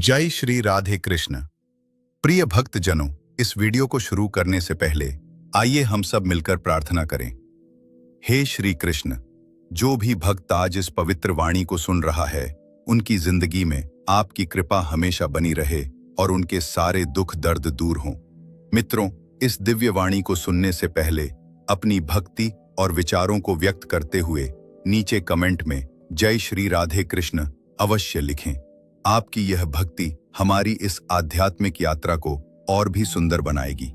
जय श्री राधे कृष्ण। प्रिय भक्तजनों, इस वीडियो को शुरू करने से पहले आइए हम सब मिलकर प्रार्थना करें। हे श्री कृष्ण, जो भी भक्त आज इस पवित्र वाणी को सुन रहा है, उनकी जिंदगी में आपकी कृपा हमेशा बनी रहे और उनके सारे दुख दर्द दूर हों। मित्रों, इस दिव्य वाणी को सुनने से पहले अपनी भक्ति और विचारों को व्यक्त करते हुए नीचे कमेंट में जय श्री राधे कृष्ण अवश्य लिखें। आपकी यह भक्ति हमारी इस आध्यात्मिक यात्रा को और भी सुंदर बनाएगी।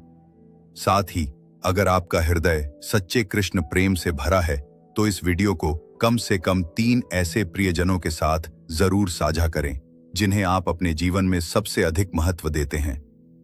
साथ ही अगर आपका हृदय सच्चे कृष्ण प्रेम से भरा है तो इस वीडियो को कम से कम 3 ऐसे प्रियजनों के साथ जरूर साझा करें जिन्हें आप अपने जीवन में सबसे अधिक महत्व देते हैं।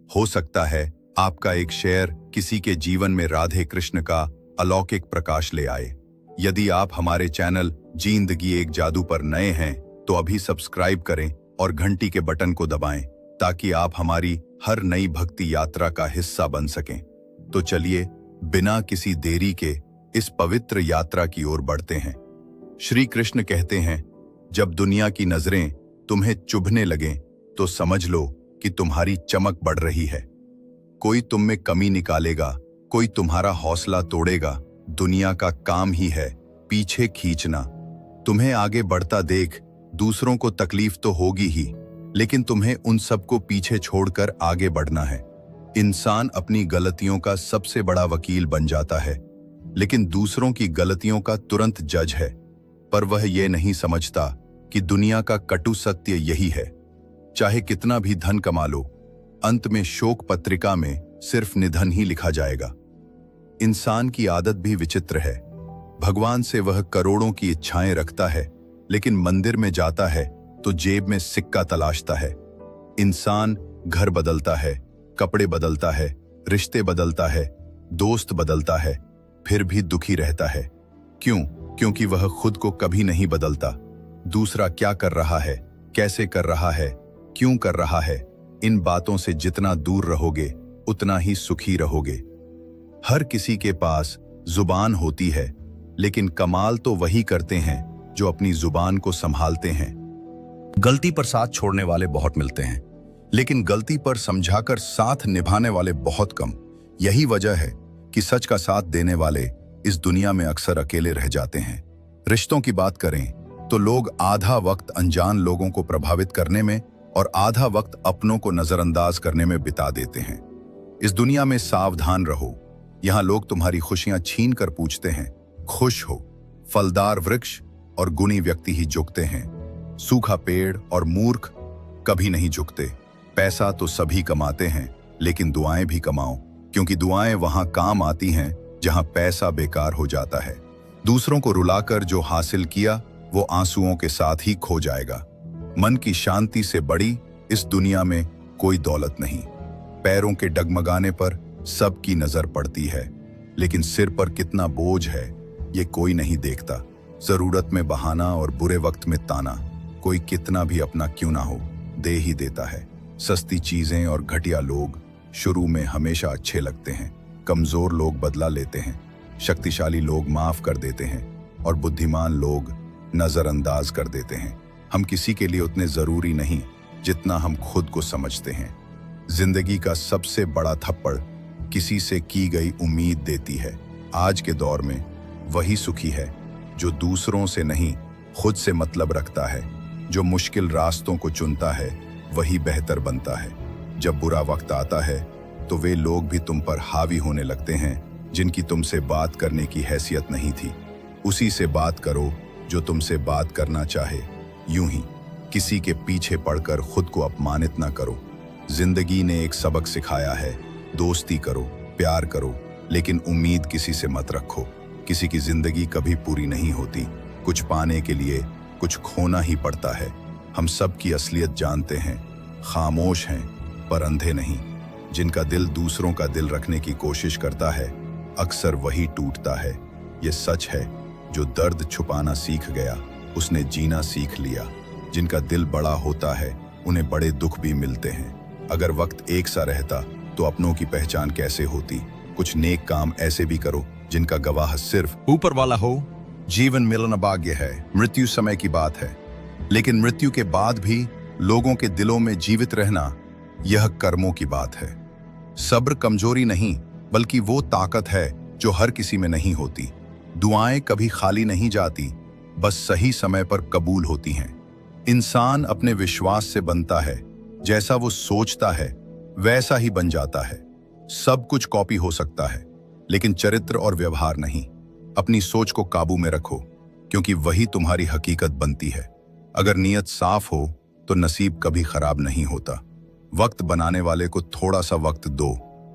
हो सकता है आपका एक शेयर किसी के जीवन में राधे कृष्ण का अलौकिक प्रकाश ले आए। यदि आप हमारे चैनल जिंदगी एक जादू पर नए हैं तो अभी सब्सक्राइब करें और घंटी के बटन को दबाएं ताकि आप हमारी हर नई भक्ति यात्रा का हिस्सा बन सकें। तो चलिए बिना किसी देरी के इस पवित्र यात्रा की ओर बढ़ते हैं। श्री कृष्ण कहते हैं, जब दुनिया की नजरें तुम्हें चुभने लगें तो समझ लो कि तुम्हारी चमक बढ़ रही है। कोई तुम में कमी निकालेगा, कोई तुम्हारा हौसला तोड़ेगा। दुनिया का काम ही है पीछे खींचना। तुम्हें आगे बढ़ता देख दूसरों को तकलीफ तो होगी ही, लेकिन तुम्हें उन सबको पीछे छोड़कर आगे बढ़ना है। इंसान अपनी गलतियों का सबसे बड़ा वकील बन जाता है, लेकिन दूसरों की गलतियों का तुरंत जज है। पर वह यह नहीं समझता कि दुनिया का कटु सत्य यही है, चाहे कितना भी धन कमा लो, अंत में शोक पत्रिका में सिर्फ निधन ही लिखा जाएगा। इंसान की आदत भी विचित्र है। भगवान से वह करोड़ों की इच्छाएं रखता है, लेकिन मंदिर में जाता है तो जेब में सिक्का तलाशता है। इंसान घर बदलता है, कपड़े बदलता है, रिश्ते बदलता है, दोस्त बदलता है, फिर भी दुखी रहता है। क्यों? क्योंकि वह खुद को कभी नहीं बदलता। दूसरा क्या कर रहा है, कैसे कर रहा है, क्यों कर रहा है, इन बातों से जितना दूर रहोगे उतना ही सुखी रहोगे। हर किसी के पास जुबान होती है, लेकिन कमाल तो वही करते हैं जो अपनी जुबान को संभालते हैं। गलती पर साथ छोड़ने वाले बहुत मिलते हैं, लेकिन गलती पर समझाकर साथ निभाने वाले बहुत कम। यही वजह है कि सच का साथ देने वाले इस दुनिया में अक्सर अकेले रह जाते हैं। रिश्तों की बात करें तो लोग आधा वक्त अनजान लोगों को प्रभावित करने में और आधा वक्त अपनों को नजरअंदाज करने में बिता देते हैं। इस दुनिया में सावधान रहो। यहाँ लोग तुम्हारी खुशियां छीन कर पूछते हैं, खुश हो? फलदार वृक्ष और गुणी व्यक्ति ही झुकते हैं, सूखा पेड़ और मूर्ख कभी नहीं झुकते। पैसा तो सभी कमाते हैं, लेकिन दुआएं भी कमाओ, क्योंकि दुआएं वहां काम आती हैं जहां पैसा बेकार हो जाता है। दूसरों को रुलाकर जो हासिल किया वो आंसुओं के साथ ही खो जाएगा। मन की शांति से बड़ी इस दुनिया में कोई दौलत नहीं। पैरों के डगमगाने पर सबकी नजर पड़ती है, लेकिन सिर पर कितना बोझ है ये कोई नहीं देखता। जरूरत में बहाना और बुरे वक्त में ताना, कोई कितना भी अपना क्यों ना हो दे ही देता है। सस्ती चीजें और घटिया लोग शुरू में हमेशा अच्छे लगते हैं। कमजोर लोग बदला लेते हैं, शक्तिशाली लोग माफ कर देते हैं और बुद्धिमान लोग नजरअंदाज कर देते हैं। हम किसी के लिए उतने जरूरी नहीं जितना हम खुद को समझते हैं। जिंदगी का सबसे बड़ा थप्पड़ किसी से की गई उम्मीद देती है। आज के दौर में वही सुखी है जो दूसरों से नहीं खुद से मतलब रखता है। जो मुश्किल रास्तों को चुनता है वही बेहतर बनता है। जब बुरा वक्त आता है तो वे लोग भी तुम पर हावी होने लगते हैं जिनकी तुमसे बात करने की हैसियत नहीं थी। उसी से बात करो जो तुमसे बात करना चाहे। यूं ही किसी के पीछे पड़कर खुद को अपमानित ना करो। जिंदगी ने एक सबक सिखाया है, दोस्ती करो, प्यार करो, लेकिन उम्मीद किसी से मत रखो। किसी की जिंदगी कभी पूरी नहीं होती। कुछ पाने के लिए कुछ खोना ही पड़ता है। हम सब की असलियत जानते हैं, खामोश हैं पर अंधे नहीं। जिनका दिल दूसरों का दिल रखने की कोशिश करता है अक्सर वही टूटता है। ये सच है, जो दर्द छुपाना सीख गया उसने जीना सीख लिया। जिनका दिल बड़ा होता है उन्हें बड़े दुख भी मिलते हैं। अगर वक्त एक सा रहता तो अपनों की पहचान कैसे होती। कुछ नेक काम ऐसे भी करो जिनका गवाह सिर्फ ऊपर वाला हो। जीवन मिलना भाग्य है, मृत्यु समय की बात है, लेकिन मृत्यु के बाद भी लोगों के दिलों में जीवित रहना, यह कर्मों की बात है। सब्र कमजोरी नहीं, बल्कि वो ताकत है जो हर किसी में नहीं होती। दुआएं कभी खाली नहीं जाती, बस सही समय पर कबूल होती हैं। इंसान अपने विश्वास से बनता है, जैसा वो सोचता है वैसा ही बन जाता है। सब कुछ कॉपी हो सकता है, लेकिन चरित्र और व्यवहार नहीं। अपनी सोच को काबू में रखो, क्योंकि वही तुम्हारी हकीकत बनती है। अगर नीयत साफ हो तो नसीब कभी खराब नहीं होता। वक्त बनाने वाले को थोड़ा सा वक्त दो,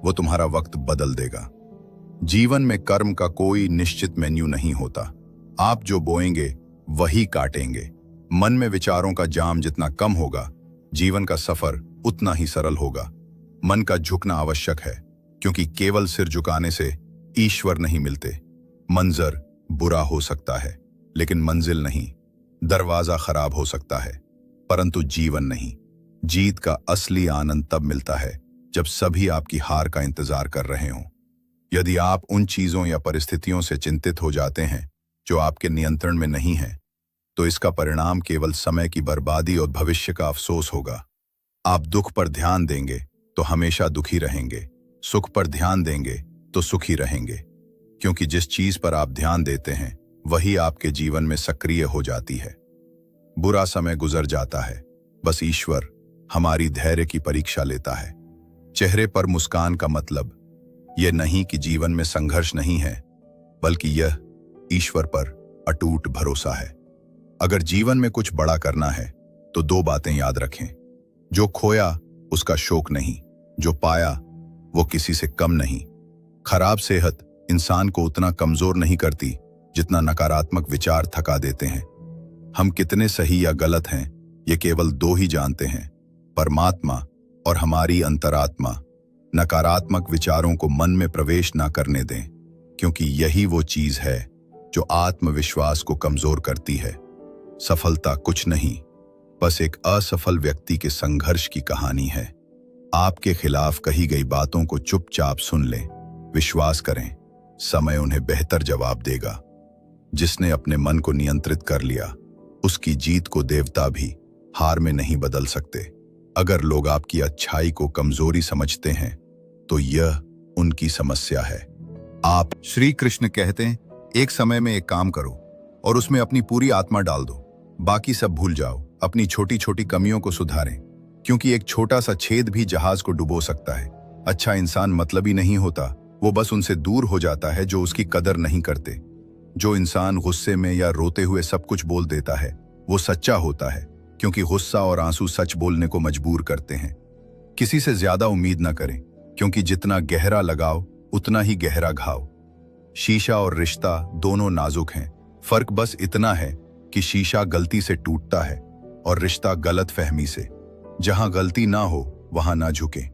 वो तुम्हारा वक्त बदल देगा। जीवन में कर्म का कोई निश्चित मेन्यू नहीं होता। आप जो बोएंगे वही काटेंगे। मन में विचारों का जाम जितना कम होगा, जीवन का सफर उतना ही सरल होगा। मन का झुकना आवश्यक है, क्योंकि केवल सिर झुकाने से ईश्वर नहीं मिलते। मंजर बुरा हो सकता है, लेकिन मंजिल नहीं। दरवाजा खराब हो सकता है, परंतु जीवन नहीं। जीत का असली आनंद तब मिलता है जब सभी आपकी हार का इंतजार कर रहे हों। यदि आप उन चीजों या परिस्थितियों से चिंतित हो जाते हैं जो आपके नियंत्रण में नहीं है, तो इसका परिणाम केवल समय की बर्बादी और भविष्य का अफसोस होगा। आप दुख पर ध्यान देंगे तो हमेशा दुखी रहेंगे, सुख पर ध्यान देंगे तो सुखी रहेंगे, क्योंकि जिस चीज पर आप ध्यान देते हैं वही आपके जीवन में सक्रिय हो जाती है। बुरा समय गुजर जाता है, बस ईश्वर हमारी धैर्य की परीक्षा लेता है। चेहरे पर मुस्कान का मतलब यह नहीं कि जीवन में संघर्ष नहीं है, बल्कि यह ईश्वर पर अटूट भरोसा है। अगर जीवन में कुछ बड़ा करना है तो दो बातें याद रखें। जो खोया उसका शोक नहीं, जो पाया वो किसी से कम नहीं। खराब सेहत इंसान को उतना कमजोर नहीं करती जितना नकारात्मक विचार थका देते हैं। हम कितने सही या गलत हैं ये केवल दो ही जानते हैं, परमात्मा और हमारी अंतरात्मा। नकारात्मक विचारों को मन में प्रवेश ना करने दें, क्योंकि यही वो चीज है जो आत्मविश्वास को कमजोर करती है। सफलता कुछ नहीं, बस एक असफल व्यक्ति के संघर्ष की कहानी है। आपके खिलाफ कही गई बातों को चुपचाप सुन लें। विश्वास करें, समय उन्हें बेहतर जवाब देगा। जिसने अपने मन को नियंत्रित कर लिया, उसकी जीत को देवता भी हार में नहीं बदल सकते। अगर लोग आपकी अच्छाई को कमजोरी समझते हैं, तो यह उनकी समस्या है। आप श्री कृष्ण कहते हैं, एक समय में एक काम करो और उसमें अपनी पूरी आत्मा डाल दो, बाकी सब भूल जाओ। अपनी छोटी छोटी कमियों को सुधारें, क्योंकि एक छोटा सा छेद भी जहाज को डुबो सकता है। अच्छा इंसान मतलबी नहीं होता, वो बस उनसे दूर हो जाता है जो उसकी कदर नहीं करते। जो इंसान गुस्से में या रोते हुए सब कुछ बोल देता है, वो सच्चा होता है, क्योंकि गुस्सा और आंसू सच बोलने को मजबूर करते हैं। किसी से ज्यादा उम्मीद ना करें, क्योंकि जितना गहरा लगाव उतना ही गहरा घाव। शीशा और रिश्ता दोनों नाजुक हैं, फर्क बस इतना है कि शीशा गलती से टूटता है और रिश्ता गलत फहमी से। जहां गलती ना हो वहां ना झुकें,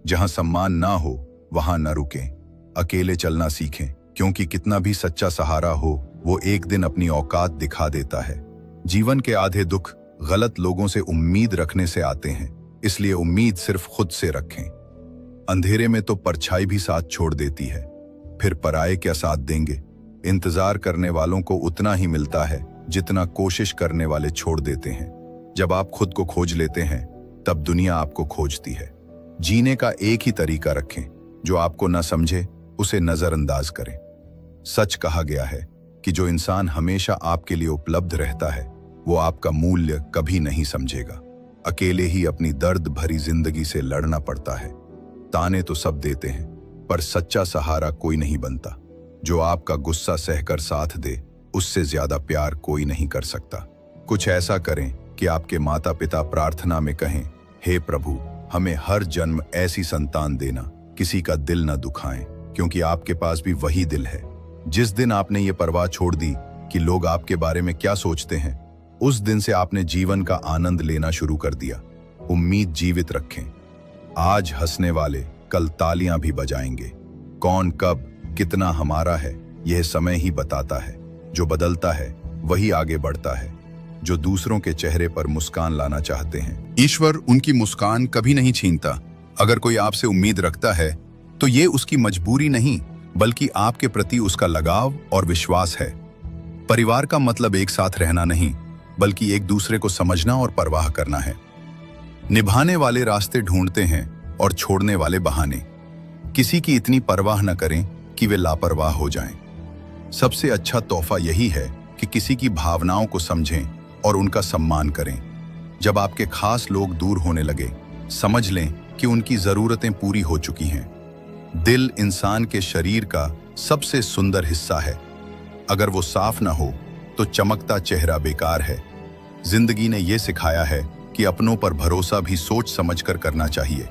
जहां सम्मान ना हो वहां ना रुकें। अकेले चलना सीखें, क्योंकि कितना भी सच्चा सहारा हो, वो एक दिन अपनी औकात दिखा देता है। जीवन के आधे दुख गलत लोगों से उम्मीद रखने से आते हैं, इसलिए उम्मीद सिर्फ खुद से रखें। अंधेरे में तो परछाई भी साथ छोड़ देती है, फिर पराये क्या साथ देंगे। इंतजार करने वालों को उतना ही मिलता है जितना कोशिश करने वाले छोड़ देते हैं। जब आप खुद को खोज लेते हैं, तब दुनिया आपको खोजती है। जीने का एक ही तरीका रखें, जो आपको न समझे उसे नजरअंदाज करें। सच कहा गया है कि जो इंसान हमेशा आपके लिए उपलब्ध रहता है, वो आपका मूल्य कभी नहीं समझेगा। अकेले ही अपनी दर्द भरी जिंदगी से लड़ना पड़ता है। ताने तो सब देते हैं, पर सच्चा सहारा कोई नहीं बनता। जो आपका गुस्सा सहकर साथ दे, उससे ज्यादा प्यार कोई नहीं कर सकता। कुछ ऐसा करें कि आपके माता पिता प्रार्थना में कहें, हे प्रभु, हमें हर जन्म ऐसी संतान देना, किसी का दिल न दुखाएं, क्योंकि आपके पास भी वही दिल है। जिस दिन आपने ये परवाह छोड़ दी कि लोग आपके बारे में क्या सोचते हैं, उस दिन से आपने जीवन का आनंद लेना शुरू कर दिया। उम्मीद जीवित रखें। आज हंसने वाले कल तालियां भी बजाएंगे। कौन कब कितना हमारा है, यह समय ही बताता है। जो बदलता है वही आगे बढ़ता है। जो दूसरों के चेहरे पर मुस्कान लाना चाहते हैं, ईश्वर उनकी मुस्कान कभी नहीं छीनता। अगर कोई आपसे उम्मीद रखता है, तो ये उसकी मजबूरी नहीं, बल्कि आपके प्रति उसका लगाव और विश्वास है। परिवार का मतलब एक साथ रहना नहीं, बल्कि एक दूसरे को समझना और परवाह करना है। निभाने वाले रास्ते ढूंढते हैं और छोड़ने वाले बहाने। किसी की इतनी परवाह न करें कि वे लापरवाह हो जाएं। सबसे अच्छा तोहफा यही है कि किसी की भावनाओं को समझें और उनका सम्मान करें। जब आपके खास लोग दूर होने लगे, समझ लें कि उनकी जरूरतें पूरी हो चुकी हैं। दिल इंसान के शरीर का सबसे सुंदर हिस्सा है। अगर वो साफ ना हो तो चमकता चेहरा बेकार है। जिंदगी ने यह सिखाया है कि अपनों पर भरोसा भी सोच समझकर करना चाहिए।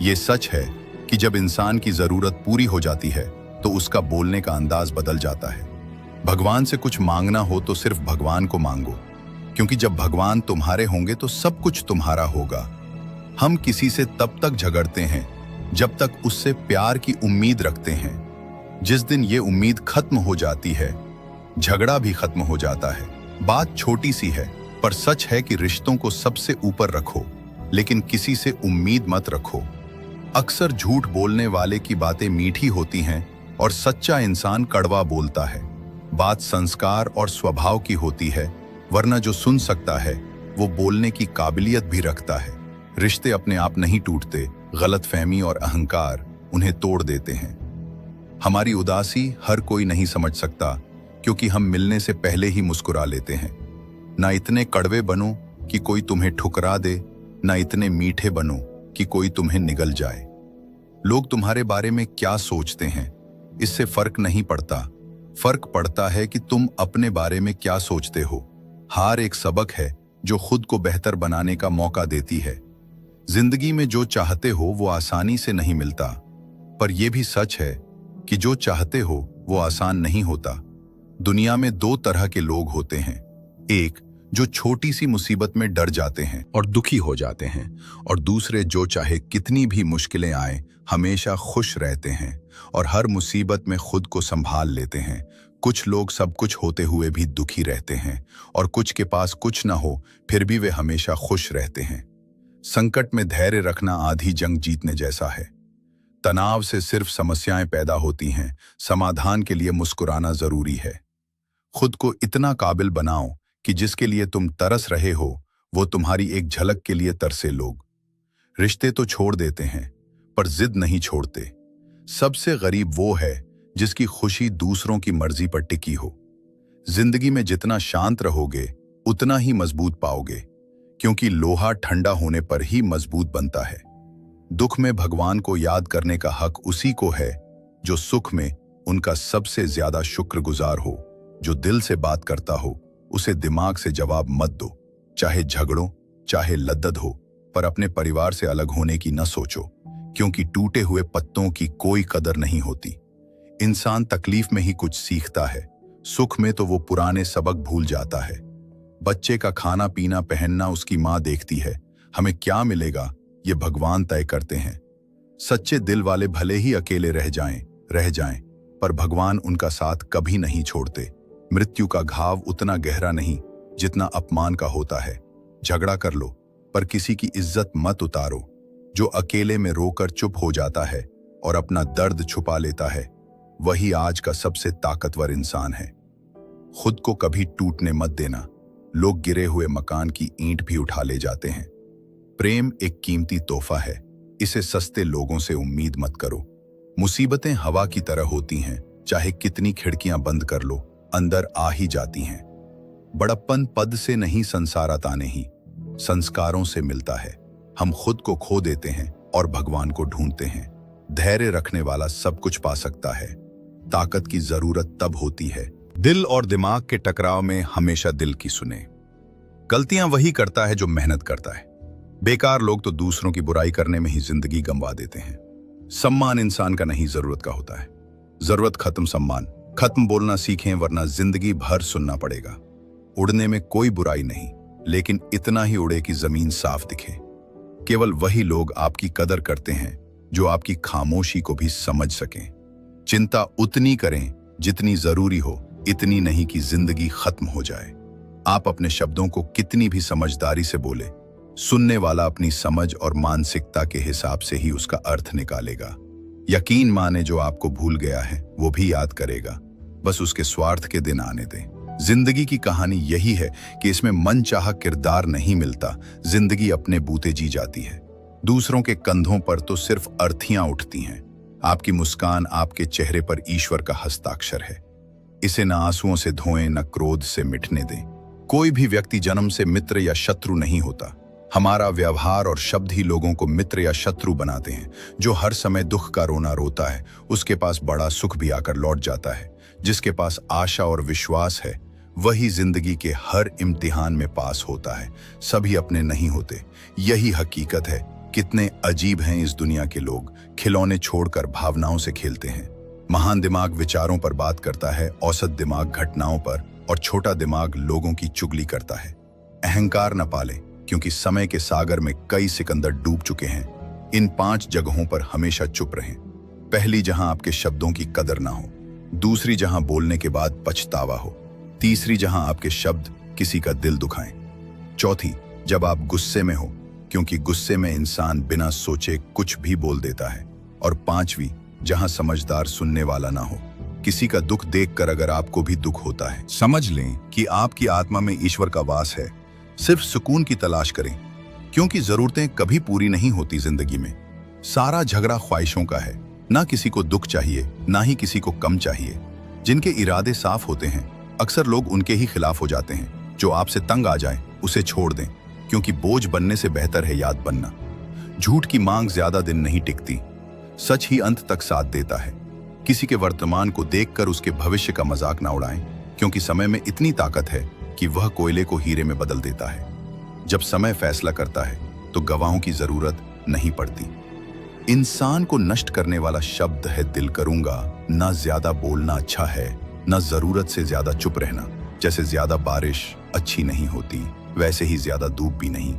ये सच है कि जब इंसान की जरूरत पूरी हो जाती है तो उसका बोलने का अंदाज बदल जाता है। भगवान से कुछ मांगना हो तो सिर्फ भगवान को मांगो, क्योंकि जब भगवान तुम्हारे होंगे तो सब कुछ तुम्हारा होगा। हम किसी से तब तक झगड़ते हैं जब तक उससे प्यार की उम्मीद रखते हैं। जिस दिन ये उम्मीद खत्म हो जाती है, झगड़ा भी खत्म हो जाता है। बात छोटी सी है, पर सच है कि रिश्तों को सबसे ऊपर रखो, लेकिन किसी से उम्मीद मत रखो। अक्सर झूठ बोलने वाले की बातें मीठी होती हैं और सच्चा इंसान कड़वा बोलता है। बात संस्कार और स्वभाव की होती है, वरना जो सुन सकता है वो बोलने की काबिलियत भी रखता है। रिश्ते अपने आप नहीं टूटते, गलतफहमी और अहंकार उन्हें तोड़ देते हैं। हमारी उदासी हर कोई नहीं समझ सकता, क्योंकि हम मिलने से पहले ही मुस्कुरा लेते हैं। ना इतने कड़वे बनो कि कोई तुम्हें ठुकरा दे, ना इतने मीठे बनो कि कोई तुम्हें निगल जाए। लोग तुम्हारे बारे में क्या सोचते हैं, इससे फर्क नहीं पड़ता। फर्क पड़ता है कि तुम अपने बारे में क्या सोचते हो। हार एक सबक है जो खुद को बेहतर बनाने का मौका देती है। जिंदगी में जो चाहते हो वो आसानी से नहीं मिलता, पर यह भी सच है कि जो चाहते हो वो आसान नहीं होता। दुनिया में दो तरह के लोग होते हैं, एक जो छोटी सी मुसीबत में डर जाते हैं और दुखी हो जाते हैं, और दूसरे जो चाहे कितनी भी मुश्किलें आए हमेशा खुश रहते हैं और हर मुसीबत में खुद को संभाल लेते हैं। कुछ लोग सब कुछ होते हुए भी दुखी रहते हैं और कुछ के पास कुछ ना हो फिर भी वे हमेशा खुश रहते हैं। संकट में धैर्य रखना आधी जंग जीतने जैसा है। तनाव से सिर्फ समस्याएं पैदा होती हैं, समाधान के लिए मुस्कुराना जरूरी है। खुद को इतना काबिल बनाओ कि जिसके लिए तुम तरस रहे हो वो तुम्हारी एक झलक के लिए तरसे। लोग रिश्ते तो छोड़ देते हैं पर जिद नहीं छोड़ते। सबसे गरीब वो है जिसकी खुशी दूसरों की मर्जी पर टिकी हो। जिंदगी में जितना शांत रहोगे उतना ही मजबूत पाओगे, क्योंकि लोहा ठंडा होने पर ही मजबूत बनता है। दुख में भगवान को याद करने का हक उसी को है जो सुख में उनका सबसे ज्यादा शुक्रगुजार हो। जो दिल से बात करता हो उसे दिमाग से जवाब मत दो। चाहे झगड़ो चाहे लद्दत हो, पर अपने परिवार से अलग होने की न सोचो, क्योंकि टूटे हुए पत्तों की कोई कदर नहीं होती। इंसान तकलीफ में ही कुछ सीखता है, सुख में तो वो पुराने सबक भूल जाता है। बच्चे का खाना पीना पहनना उसकी माँ देखती है, हमें क्या मिलेगा ये भगवान तय करते हैं। सच्चे दिल वाले भले ही अकेले रह जाएं, पर भगवान उनका साथ कभी नहीं छोड़ते। मृत्यु का घाव उतना गहरा नहीं जितना अपमान का होता है। झगड़ा कर लो पर किसी की इज्जत मत उतारो। जो अकेले में रोकर चुप हो जाता है और अपना दर्द छुपा लेता है, वही आज का सबसे ताकतवर इंसान है। खुद को कभी टूटने मत देना। लोग गिरे हुए मकान की ईंट भी उठा ले जाते हैं। प्रेम एक कीमती तोहफा है, इसे सस्ते लोगों से उम्मीद मत करो। मुसीबतें हवा की तरह होती हैं, चाहे कितनी खिड़कियां बंद कर लो अंदर आ ही जाती हैं। बड़प्पन पद से नहीं संसारत आने ही संस्कारों से मिलता है। हम खुद को खो देते हैं और भगवान को ढूंढते हैं। धैर्य रखने वाला सब कुछ पा सकता है। ताकत की जरूरत तब होती है दिल और दिमाग के टकराव में हमेशा दिल की सुने। गलतियां वही करता है जो मेहनत करता है। बेकार लोग तो दूसरों की बुराई करने में ही जिंदगी गंवा देते हैं। सम्मान इंसान का नहीं जरूरत का होता है। जरूरत खत्म सम्मान खत्म बोलना सीखें, वरना जिंदगी भर सुनना पड़ेगा। उड़ने में कोई बुराई नहीं, लेकिन इतना ही उड़े कि जमीन साफ दिखे। केवल वही लोग आपकी कदर करते हैं जो आपकी खामोशी को भी समझ सकें। चिंता उतनी करें जितनी जरूरी हो, इतनी नहीं कि जिंदगी खत्म हो जाए। आप अपने शब्दों को कितनी भी समझदारी से बोले, सुनने वाला अपनी समझ और मानसिकता के हिसाब से ही उसका अर्थ निकालेगा। यकीन माने जो आपको भूल गया है वो भी याद करेगा, बस उसके स्वार्थ के दिन आने दें। जिंदगी की कहानी यही है कि इसमें मनचाहा किरदार नहीं मिलता, जिंदगी अपने बूते जी जाती है। दूसरों के कंधों पर तो सिर्फ अर्थियां उठती हैं। आपकी मुस्कान आपके चेहरे पर ईश्वर का हस्ताक्षर है। इसे न आंसुओं से धोएं, न क्रोध से मिटने दें। कोई भी व्यक्ति जन्म से मित्र या शत्रु नहीं होता। हमारा व्यवहार और शब्द ही लोगों को मित्र या शत्रु बनाते हैं। जो हर समय दुख का रोना रोता है, उसके पास बड़ा सुख भी आकर लौट जाता है। जिसके पास आशा और विश्वास है, वही जिंदगी के हर इम्तिहान में पास होता है। सभी अपने नहीं होते, यही हकीकत है। कितने अजीब हैं इस दुनिया के लोग, खिलौने छोड़कर भावनाओं से खेलते हैं। महान दिमाग विचारों पर बात करता है, औसत दिमाग घटनाओं पर, और छोटा दिमाग लोगों की चुगली करता है। अहंकार न पालें, क्योंकि समय के सागर में कई सिकंदर डूब चुके हैं। इन 5 जगहों पर हमेशा चुप रहें। पहली, जहां आपके शब्दों की कदर ना हो। दूसरी, जहां बोलने के बाद पछतावा हो। तीसरी, जहां आपके शब्द किसी का दिल दुखाएं। चौथी, जब आप गुस्से में हो, क्योंकि गुस्से में इंसान बिना सोचे कुछ भी बोल देता है। और पांचवी, जहां समझदार सुनने वाला ना हो। किसी का दुख देखकर अगर आपको भी दुख होता है, समझ लें कि आपकी आत्मा में ईश्वर का वास है। सिर्फ सुकून की तलाश करें, क्योंकि जरूरतें कभी पूरी नहीं होती जिंदगी में। सारा झगड़ा ख्वाहिशों का है। ना किसी को दुख चाहिए, ना ही किसी को कम चाहिए। जिनके इरादे साफ होते हैं, अक्सर लोग उनके ही खिलाफ हो जाते हैं। जो आपसे तंग आ जाए, उसे छोड़ दें, क्योंकि बोझ बनने से बेहतर है याद बनना। झूठ की मांग ज्यादा दिन नहीं टिकती, सच ही अंत तक साथ देता है। किसी के वर्तमान को देखकर उसके भविष्य का मजाक ना उड़ाएं, क्योंकि समय में इतनी ताकत है कि वह कोयले को हीरे में बदल देता है। जब समय फैसला करता है, तो गवाहों की जरूरत नहीं पड़ती। इंसान को नष्ट करने वाला शब्द है दिल करूंगा। ना ज्यादा बोलना अच्छा है, ना जरूरत से ज्यादा चुप रहना। जैसे ज्यादा बारिश अच्छी नहीं होती, वैसे ही ज्यादा धूप भी नहीं।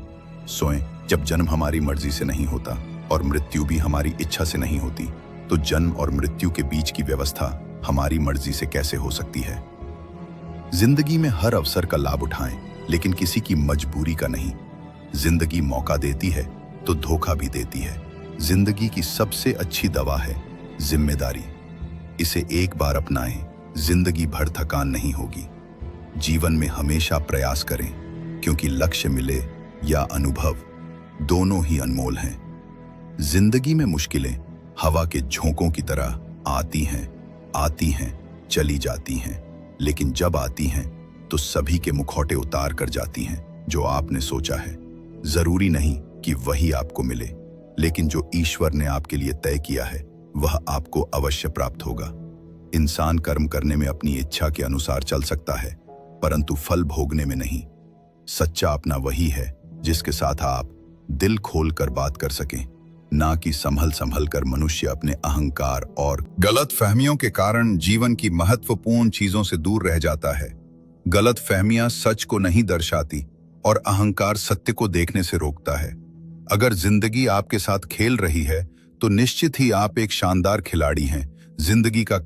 सोएं, जब जन्म हमारी मर्जी से नहीं होता और मृत्यु भी हमारी इच्छा से नहीं होती, तो जन्म और मृत्यु के बीच की व्यवस्था हमारी मर्जी से कैसे हो सकती है। जिंदगी में हर अवसर का लाभ उठाएं, लेकिन किसी की मजबूरी का नहीं। जिंदगी मौका देती है तो धोखा भी देती है। जिंदगी की सबसे अच्छी दवा है जिम्मेदारी। इसे एक बार अपनाएं, जिंदगी भर थकान नहीं होगी। जीवन में हमेशा प्रयास करें, क्योंकि लक्ष्य मिले या अनुभव, दोनों ही अनमोल हैं। जिंदगी में मुश्किलें हवा के झोंकों की तरह आती हैं, चली जाती हैं, लेकिन जब आती हैं तो सभी के मुखौटे उतार कर जाती हैं। जो आपने सोचा है, जरूरी नहीं कि वही आपको मिले, लेकिन जो ईश्वर ने आपके लिए तय किया है, वह आपको अवश्य प्राप्त होगा। इंसान कर्म करने में अपनी इच्छा के अनुसार चल सकता है, परंतु फल भोगने में नहीं। सच्चा अपना वही है जिसके साथ आप दिल खोलकर बात कर सकें, ना कि संभल कर। मनुष्य अपने अहंकार और गलत फहमियों के कारण जीवन की महत्वपूर्ण चीजों से दूर रह जाता है। गलत फहमियां सच को नहीं दर्शाती और अहंकार सत्य को देखने से रोकता है। अगर जिंदगी आपके साथ खेल रही है, तो निश्चित ही आप एक शानदार खिलाड़ी हैं। जिंदगी का